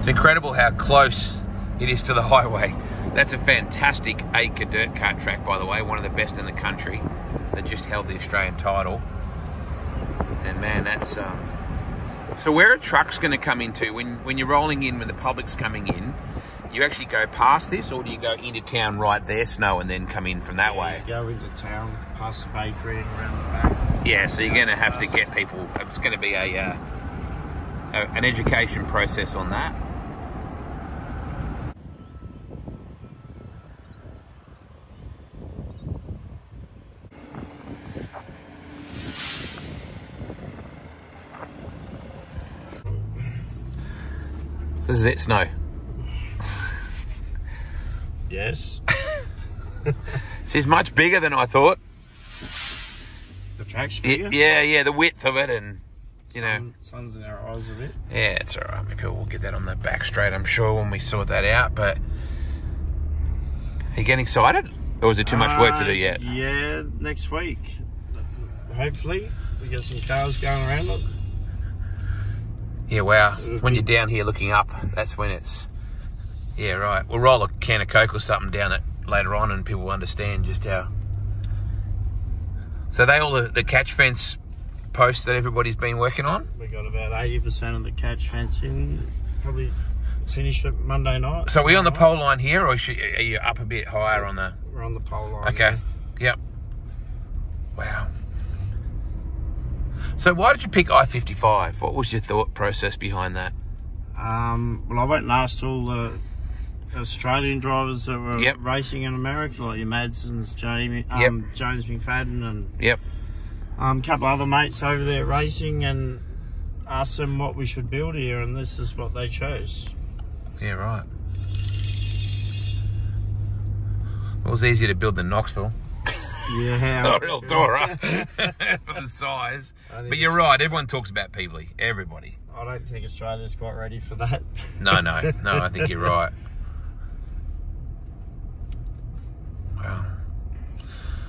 It's incredible how close it is to the highway. That's a fantastic acre dirt kart track, by the way, one of the best in the country, that just held the Australian title. And man, that's so where are trucks going to come into when you're rolling in, when the public's coming in? You actually go past this, or do you go into town right there, Snow, and then come in from that way? You go into town, past the bakery and around the back. Yeah, so you're going to have to get people. It's going to be an education process on that. So this is it, Snow. Yes. This is much bigger than I thought. The track's bigger? Yeah, the width of it, and you know. Sun's in our eyes a bit. Yeah, it's all right. Maybe we'll get that on the back straight, I'm sure, when we sort that out. But are you getting excited? Or is it too much work to do yet? Yeah, next week. Hopefully, we get some cars going around it. Yeah, wow. When you're down here looking up, that's when it's... Yeah, right. We'll roll a can of Coke or something down it later on, and people will understand just how... So they all the catch fence posts that everybody's been working on? We got about 80% of the catch fence in. Probably finish it Monday night. So are we on the pole line here, or are you up a bit higher on the... We're on the pole line. Okay. Yep. Wow. So why did you pick I-55? What was your thought process behind that? Well, I went and asked all the Australian drivers that were racing in America, like your Madsons, James McFadden, and a couple other mates over there racing, and asked them what we should build here, and this is what they chose. Yeah, right. It was easier to build than Knoxville. Yeah. Not real Dora for the size. But you're right, everyone talks about Pevely. Everybody. I don't think Australia's quite ready for that. No, I think you're right. Wow.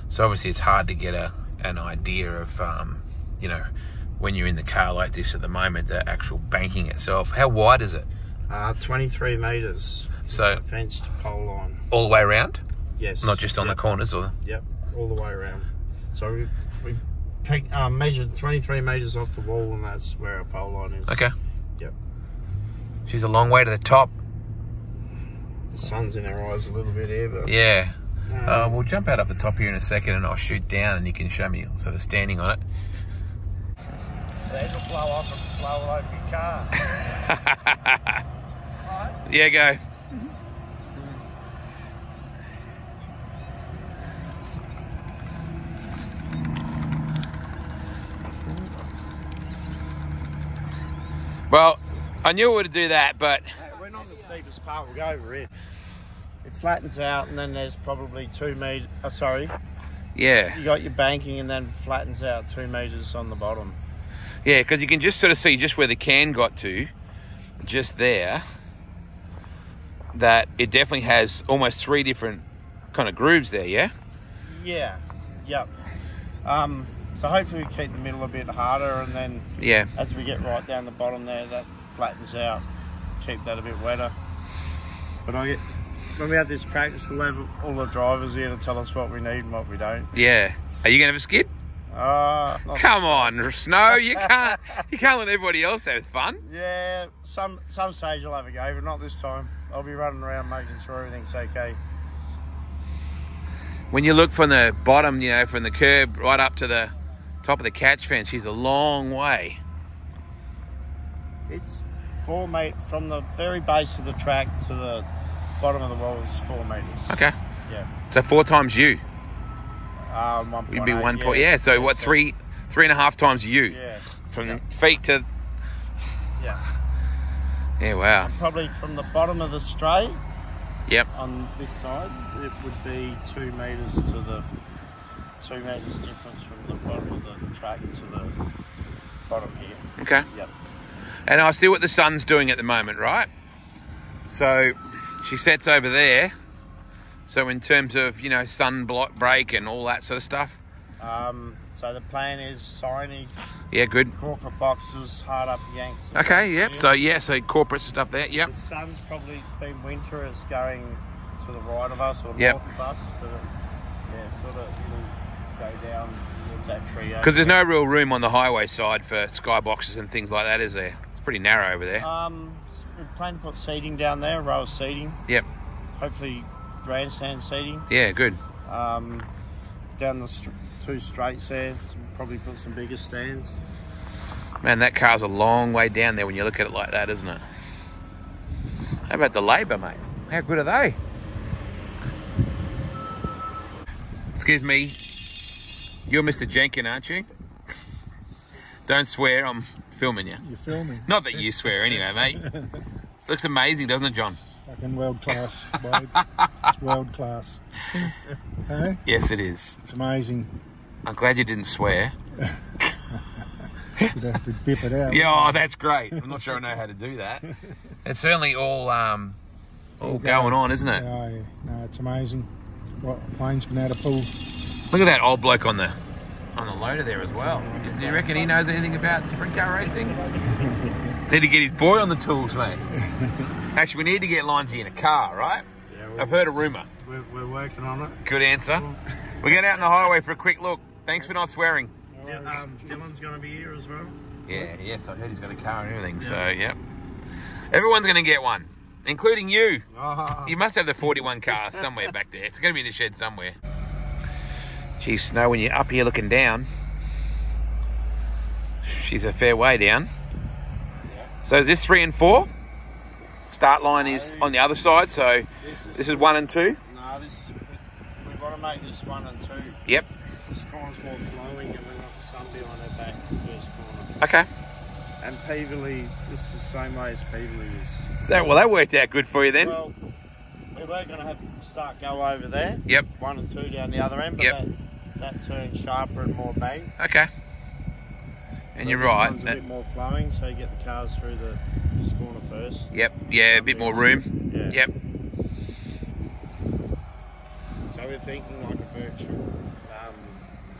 So obviously it's hard to get an idea of, you know, when you're in the car like this at the moment, the actual banking itself. How wide is it? 23 metres. So fence to pole line. All the way around? Yes. Not just on the corners, or? Yep, all the way around. So we measured 23 metres off the wall, and that's where our pole line is. Okay. Yep. She's a long way to the top. The sun's in our eyes a little bit here, but... Yeah. We'll jump out up the top here in a second, and I'll shoot down, and you can show me sort of standing on it. The head will blow off and blow over your car. Right? Yeah, go. Well, I knew it would do that, but... We're not the steepest part, we'll go over it. It flattens out, and then there's probably 2 metres... sorry. Yeah. You got your banking, and then flattens out 2 metres on the bottom. Yeah, because you can just sort of see just where the can got to, just there, that it definitely has almost 3 different kind of grooves there, yeah? Yeah, yep. So hopefully we keep the middle a bit harder, and then as we get right down the bottom there, that flattens out, keep that a bit wetter. But when we have this practice, we'll have all the drivers here to tell us what we need and what we don't. Yeah. Are you going to have a skid? Come on, Snow, you can't let everybody else have fun. Yeah, some stage I'll have a go, but not this time. I'll be running around making sure everything's okay. When you look from the bottom, you know, from the curb right up to the top of the catch fence, she's a long way. It's 4 metres, from the very base of the track to the bottom of the wall is 4 metres. Okay. Yeah. So 4 times you. 1.8. You'd be 1 point. Yeah. So what? 3.5 times you. Yeah. From the feet to. Yeah. Yeah. Wow. Probably from the bottom of the straight. Yep. On this side, it would be 2 metres to the 2 metres difference from the bottom of the track to the bottom here. Okay. Yep. And I see what the sun's doing at the moment, right? So she sets over there. So in terms of, you know, sun break and all that sort of stuff? So So the plan is signage. Yeah, good. Corporate boxes, hard up Yanks. Okay, yep. So yeah, so corporates and stuff there. Yep. The sun's probably been winter. It's going to the right of us or yep. north of us, but yeah, sort of it'll go down towards that tree. Because there's no real room on the highway side for skyboxes and things like that, is there? It's pretty narrow over there. We plan to put seating down there, a row of seating. Yep. Hopefully grandstand seating. Yeah, good. Down the two straights there, probably put some bigger stands. Man, that car's a long way down there when you look at it like that, isn't it? How about the labour, mate? How good are they? Excuse me. You're Mr. Jenkin, aren't you? Don't swear, I'm filming you. You're filming. Not that you swear anyway, mate. This looks amazing, doesn't it, John? Fucking world class, Wade. It's world class. Hey? Yes, it is. It's amazing. I'm glad you didn't swear. You'd have to dip it out. Yeah, oh, that's great. I'm not sure I know how to do that. It's certainly all going on, isn't it? Oh, yeah. No, it's amazing what Wayne's been able to pull. Look at that old bloke on the loader there as well. Do you reckon he knows anything about sprint car racing? Need to get his boy on the tools, mate. Actually, we need to get Lindsay in a car, right? Yeah, I've heard a rumour. We're working on it. Good answer. We're going out on the highway for a quick look. Thanks for not swearing. Dylan's going to be here as well. Yeah, yes, I heard he's got a car and everything, yeah. So, yep. Everyone's going to get one, including you. Oh. You must have the 41 car somewhere back there. It's going to be in the shed somewhere. Geez, Snow, when you're up here looking down, she's a fair way down. Yeah. So is this 3 and 4? Start line is on the other side, so this is 1 and 2? No, we've got to make this 1 and 2. Yep. This corner's more flowing and we've got the sun behind our back, first corner. Okay. And Pevely, this is the same way as Pevely is. So, well, that worked out good for you then. Well, we were going to have start go over there. Yep. 1 and 2 down the other end, but yep. that turns sharper and more bang. Okay. And so you're right. This one's a bit more flowing, so you get the cars through this corner first. Yep. Yeah, a bit more room. Yeah. Yep. So we're thinking like a virtual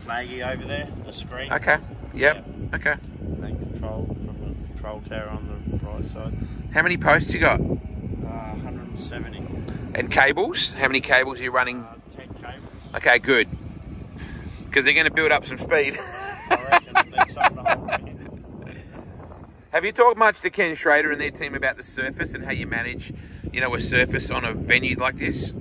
flaggy over there, a screen. Okay. Yep. Yeah. Okay. And control from the control tower on the right side. How many posts you got? 170. And cables? How many cables are you running? 10 cables. Okay, good. Because they're going to build up some speed. I reckon there's some the whole way. Have you talked much to Ken Schrader and their team about the surface and how you manage, a surface on a venue like this?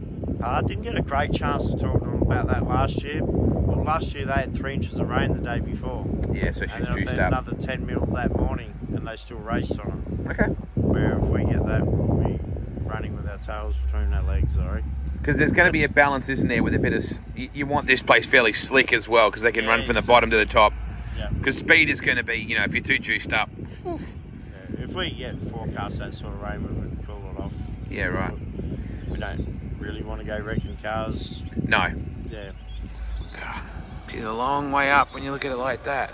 I didn't get a great chance to talk to them about that last year. Well, last year they had 3 inches of rain the day before. Yeah, so she's juiced up. Another 10 mil that morning, and they still raced on it. Okay. Where if we get that, we'll be running with our tails between our legs, sorry. Because there's going to be a balance, isn't there, with a bit of... You want this place fairly slick as well, because they can run from the bottom to the top. Yeah. Because speed is going to be, if you're too juiced up. Yeah. If we get forecast that sort of rain, we would cool it off. Yeah, right. We don't really want to go wrecking cars. No. Yeah. It's a long way up when you look at it like that.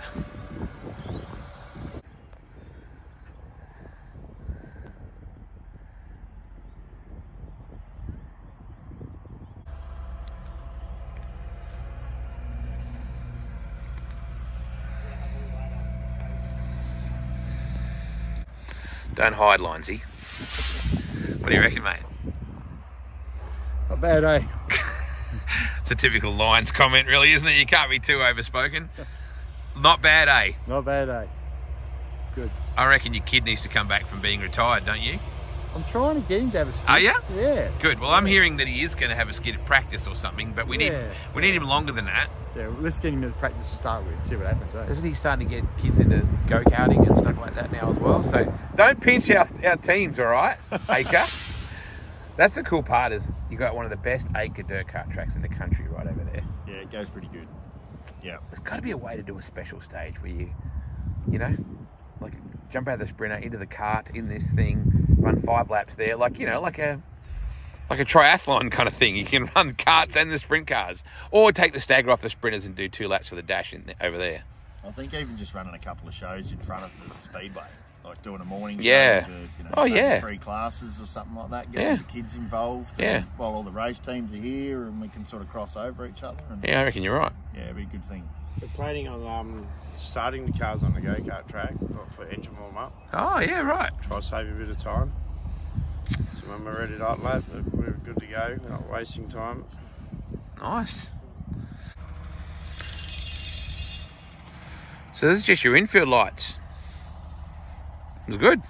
Don't hide, Lindsay. What do you reckon, mate? Not bad, eh? It's a typical Lions comment, really, isn't it? You can't be too overspoken. Not bad, eh? Not bad, eh? Good. I reckon your kid needs to come back from being retired, don't you? I'm trying to get him to have a skid. Are you? Yeah. Good. Well, I'm hearing that he is going to have a skid at practice or something, but we need him longer than that. Yeah, well, let's get him to practice to start with, see what happens, eh? Isn't he starting to get kids into go-karting and stuff like that now as well? So don't pinch our teams, all right, Acre? That's the cool part is you got one of the best acre dirt kart tracks in the country right over there. Yeah, it goes pretty good. Yeah. There's got to be a way to do a special stage where you like jump out of the sprinter into the cart in this thing, run 5 laps there, like a triathlon kind of thing. You can run karts and the sprint cars, or take the stagger off the sprinters and do 2 laps for the dash over there. I think even just running a couple of shows in front of the speedway, like doing a morning show, to, 3 classes or something like that, getting the kids involved. Yeah. While all the race teams are here, and we can sort of cross over each other. And, I reckon you're right. Yeah, it'd be a good thing. We're planning on starting the cars on the go-kart track for engine warm-up. Oh, yeah, right. Try to save a bit of time. So when we're ready to hot lap, we're good to go. We're not wasting time. Nice. So this is just your infield lights. It was good.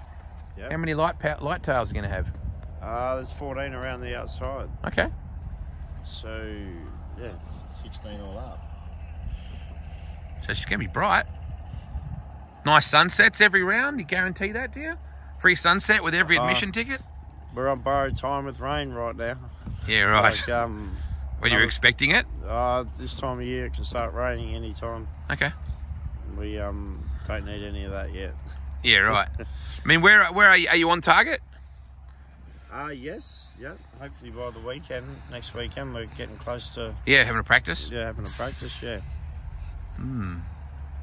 Yeah. How many light tails are you going to have? There's 14 around the outside. Okay. So, yeah. 16 all up. So she's going to be bright. Nice sunsets every round. You guarantee that, do you? Free sunset with every admission ticket? We're on borrowed time with rain right now. Yeah, right. Like, when you're expecting it? This time of year it can start raining any time. Okay. We don't need any of that yet. Yeah, right. I mean, where are you? Are you on target? Yes, yeah. Hopefully by the weekend, next weekend, we're getting close to... Yeah, having a practice? Yeah, having a practice, yeah.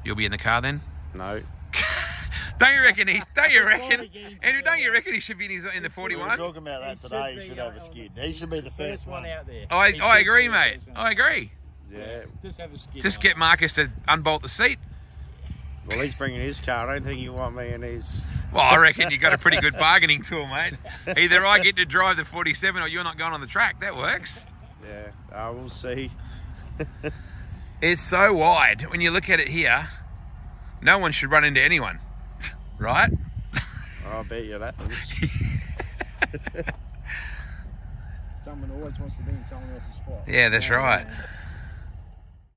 You'll be in the car then? No. Don't you reckon Andrew, don't you reckon he should be in the 41? We were talking about that today. He should have a skid. He should be the first one out there. I agree, mate. I agree. Yeah. Just have a skid. Just get Marcus to unbolt the seat. Well, he's bringing his car. I don't think you want me in his. Well, I reckon you got a pretty good bargaining tool, mate. Either I get to drive the 47 or you're not going on the track. That works. Yeah, we'll see. It's so wide. When you look at it here, no one should run into anyone, right? I'll bet you that is. Someone always wants to be in someone else's spot. Yeah, that's right.